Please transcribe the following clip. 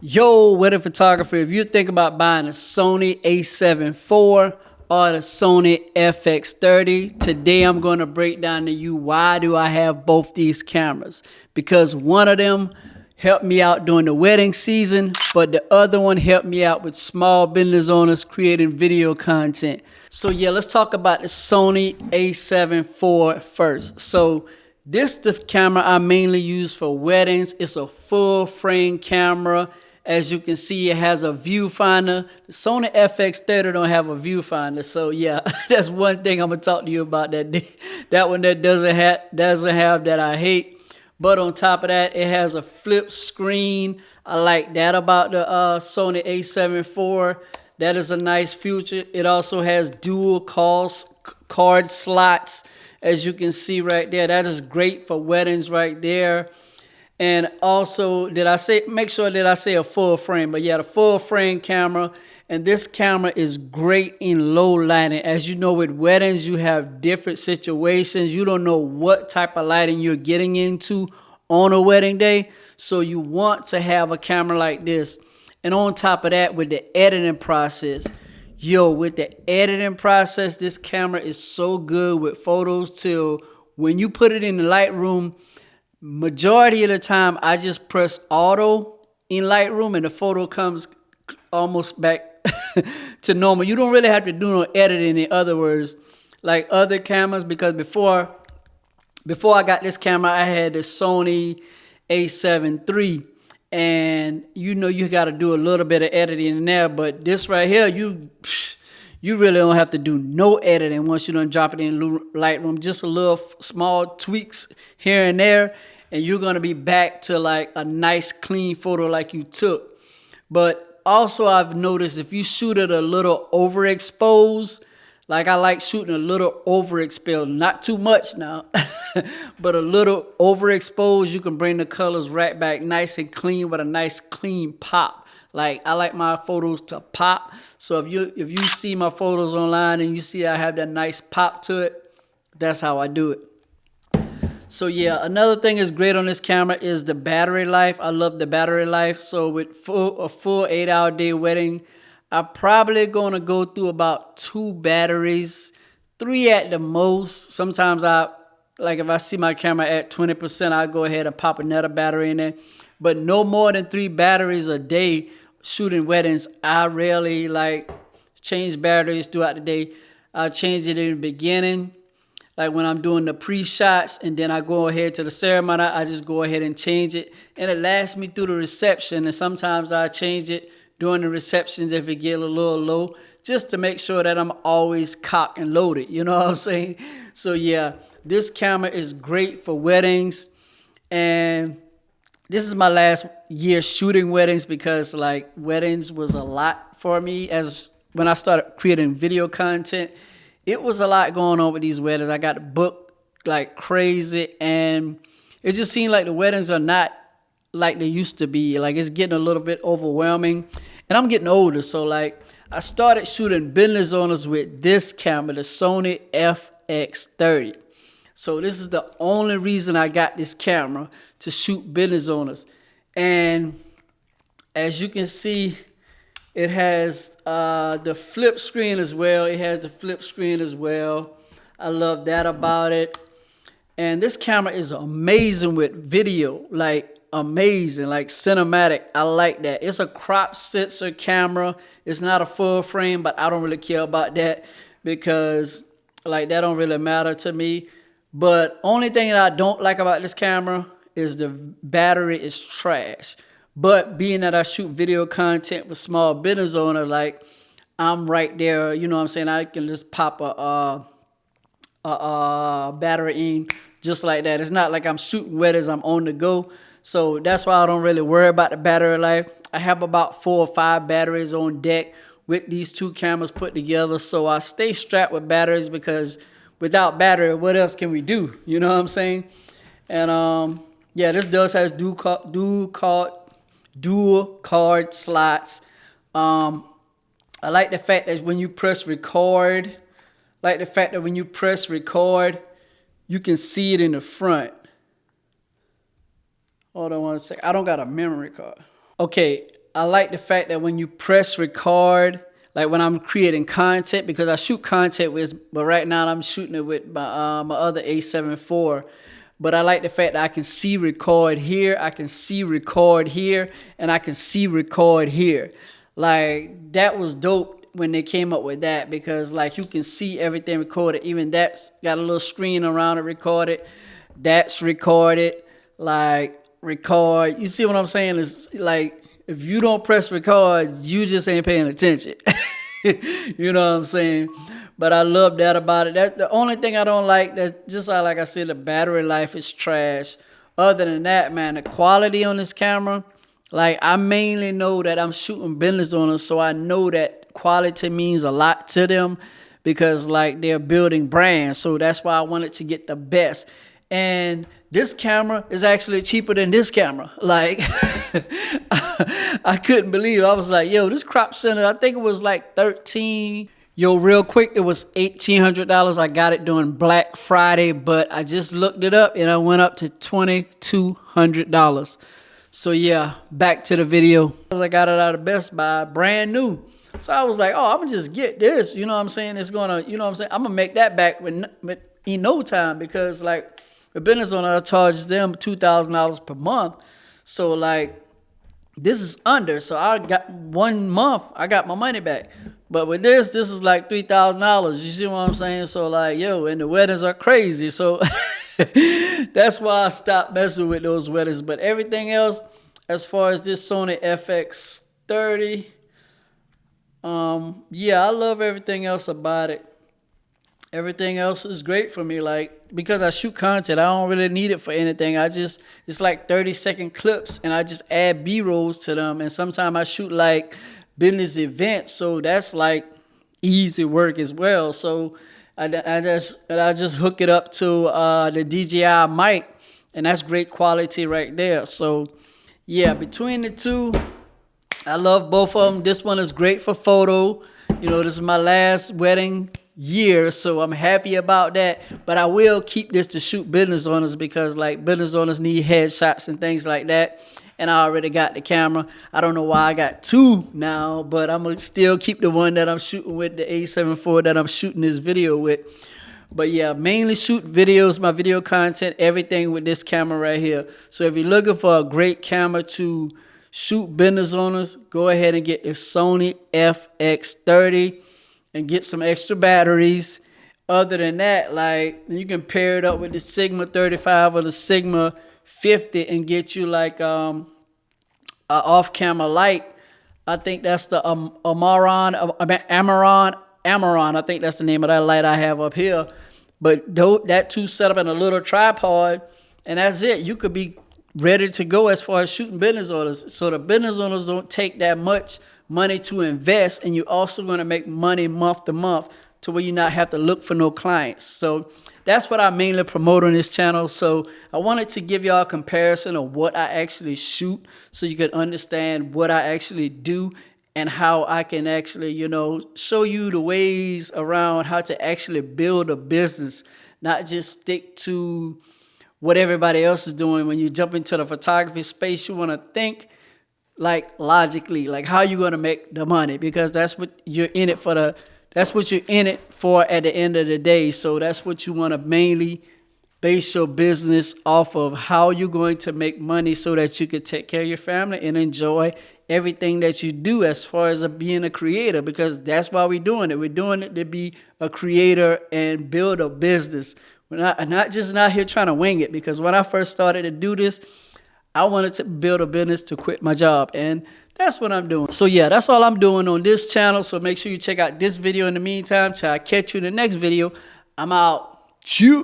Yo, wedding photographer, if you think about buying a Sony a7 IV or the Sony FX30, today I'm going to break down to you why do I have both these cameras. Because one of them helped me out during the wedding season, but the other one helped me out with small business owners creating video content. So yeah, let's talk about the Sony a7 IV first. So this is the camera I mainly use for weddings. It's a full frame camera. As you can see, it has a viewfinder. The Sony FX30 don't have a viewfinder, so yeah, that's one thing I'm gonna talk to you about. That one that doesn't have that I hate. But on top of that, it has a flip screen. I like that about the Sony a7 IV. That is a nice feature. It also has dual card slots, as you can see right there. That is great for weddings right there. And also, make sure that I say a full frame, but yeah, the full frame camera. And this camera is great in low lighting. As you know, with weddings, you have different situations. You don't know what type of lighting you're getting into on a wedding day. So you want to have a camera like this. And on top of that, with the editing process, with the editing process, this camera is so good with photos till when you put it in the Lightroom, majority of the time, I just press auto in Lightroom and the photo comes almost back to normal. You don't really have to do no editing, in other words, like other cameras, because before I got this camera, I had the Sony a7 III, and you got to do a little bit of editing in there, but this right here, you really don't have to do no editing once you done drop it in Lightroom. Just a little small tweaks here and there, and you're going to be back to like a nice clean photo like you took. But also I've noticed if you shoot it a little overexposed, like I like shooting a little overexposed, not too much now, but a little overexposed, you can bring the colors right back nice and clean with a nice clean pop. Like I like my photos to pop. So if you see my photos online and you see I have that nice pop to it, that's how I do it. So yeah, another thing is great on this camera is the battery life. I love the battery life. So with a full 8-hour day wedding, I'm probably gonna go through about 2 batteries, 3 at the most. Sometimes if I see my camera at 20%, I'll go ahead and pop another battery in there. But no more than 3 batteries a day shooting weddings. I rarely change batteries throughout the day. I change it in the beginning, like when I'm doing the pre-shots, and then I go ahead to the ceremony, I just go ahead and change it. And it lasts me through the reception, and sometimes I change it during the receptions if it get a little low, just to make sure that I'm always cocked and loaded, you know what I'm saying? So yeah, this camera is great for weddings, and this is my last year shooting weddings because weddings was a lot for me. As when I started creating video content, it was a lot going on with these weddings. I got booked like crazy, and it just seemed like the weddings are not like they used to be. Like it's getting a little bit overwhelming, and I'm getting older. So I started shooting business owners with this camera, the Sony FX30. So this is the only reason I got this camera, to shoot business owners. And as you can see, it has the flip screen as well. I love that about it. And this camera is amazing with video, amazing, cinematic. I like that. It's a crop sensor camera. It's not a full frame, but I don't really care about that because that don't really matter to me. But only thing that I don't like about this camera is the battery is trash. But being that I shoot video content with small business owners, I'm right there, you know what I'm saying? I can just pop a battery in just like that. It's not like I'm shooting weddings, I'm on the go. So that's why I don't really worry about the battery life. I have about 4 or 5 batteries on deck with these 2 cameras put together. So I stay strapped with batteries because without battery, what else can we do? You know what I'm saying? And yeah, this does have dual card slots. I like the fact that when you press record, you can see it in the front. Hold on one second. I don't got a memory card. Okay, I like the fact that when you press record, like when I'm creating content, because I shoot content with, but right now I'm shooting it with my other A7 IV. But I like the fact that I can see record here, I can see record here, and I can see record here. Like, that was dope when they came up with that, because like you can see everything recorded. Even that's got a little screen around it recorded. That's recorded. Like, record. You see what I'm saying? It's like, if you don't press record, you just ain't paying attention. You know what I'm saying? But I love that about it. That's the only thing I don't like. That just like I said, the battery life is trash. Other than that, man, the quality on this camera, like I mainly know that I'm shooting business owners, so I know that quality means a lot to them, because like they're building brands. So that's why I wanted to get the best. And this camera is actually cheaper than this camera. Like, I couldn't believe it. I was like, yo, this crop center, I think it was like 13. Yo, real quick, it was $1,800. I got it during Black Friday, but I just looked it up and I went up to $2,200. So yeah, back to the video. I got it out of Best Buy, brand new. So I was like, oh, I'm gonna just get this. You know what I'm saying? It's gonna, you know what I'm saying? I'm gonna make that back in no time, because like the business owner, I charge them $2,000 per month. So like, this is under. So I got 1 month, I got my money back. But with this is like $3,000. You see what I'm saying? So like, yo, and the weddings are crazy. So that's why I stopped messing with those weddings. But everything else, as far as this Sony FX30, yeah, I love everything else about it. Everything else is great for me, like, because I shoot content, I don't really need it for anything. It's like 30-second clips, and I just add B-rolls to them. And sometimes I shoot like business events, so that's like easy work as well. So I just hook it up to the DJI mic, and that's great quality right there. So yeah, between the two, I love both of them. This one is great for photo. You know, this is my last wedding year, so I'm happy about that. But I will keep this to shoot business owners, because like business owners need headshots and things like that. And I already got the camera. I don't know why I got two now, but I'm gonna still keep the one that I'm shooting with, the A7 IV that I'm shooting this video with. But yeah, mainly shoot videos, my video content, everything with this camera right here. So if you're looking for a great camera to shoot business owners, go ahead and get the Sony FX30 and get some extra batteries. Other than that, like, you can pair it up with the Sigma 35 or the Sigma 50 and get you like a off-camera light. I think that's the Amaron. I think that's the name of that light I have up here. But that two set up in a little tripod, and that's it. You could be ready to go as far as shooting business orders. So the business owners don't take that much money to invest, and you're also going to make money month to month, to where you not have to look for no clients. So that's what I mainly promote on this channel. So I wanted to give y'all a comparison of what I actually shoot, so you can understand what I actually do and how I can actually, you know, show you the ways around how to actually build a business, not just stick to what everybody else is doing. When you jump into the photography space, you want to think like logically, like how you going to make the money, because that's what you're in it for. That's what you're in it for at the end of the day. So that's what you want to mainly base your business off of, how you're going to make money so that you can take care of your family and enjoy everything that you do as far as being a creator, because that's why we're doing it. We're doing it to be a creator and build a business. We're not just not here trying to wing it, because when I first started to do this, I wanted to build a business to quit my job, and that's what I'm doing. So yeah, that's all I'm doing on this channel. So make sure you check out this video in the meantime till I catch you in the next video. I'm out. Chew.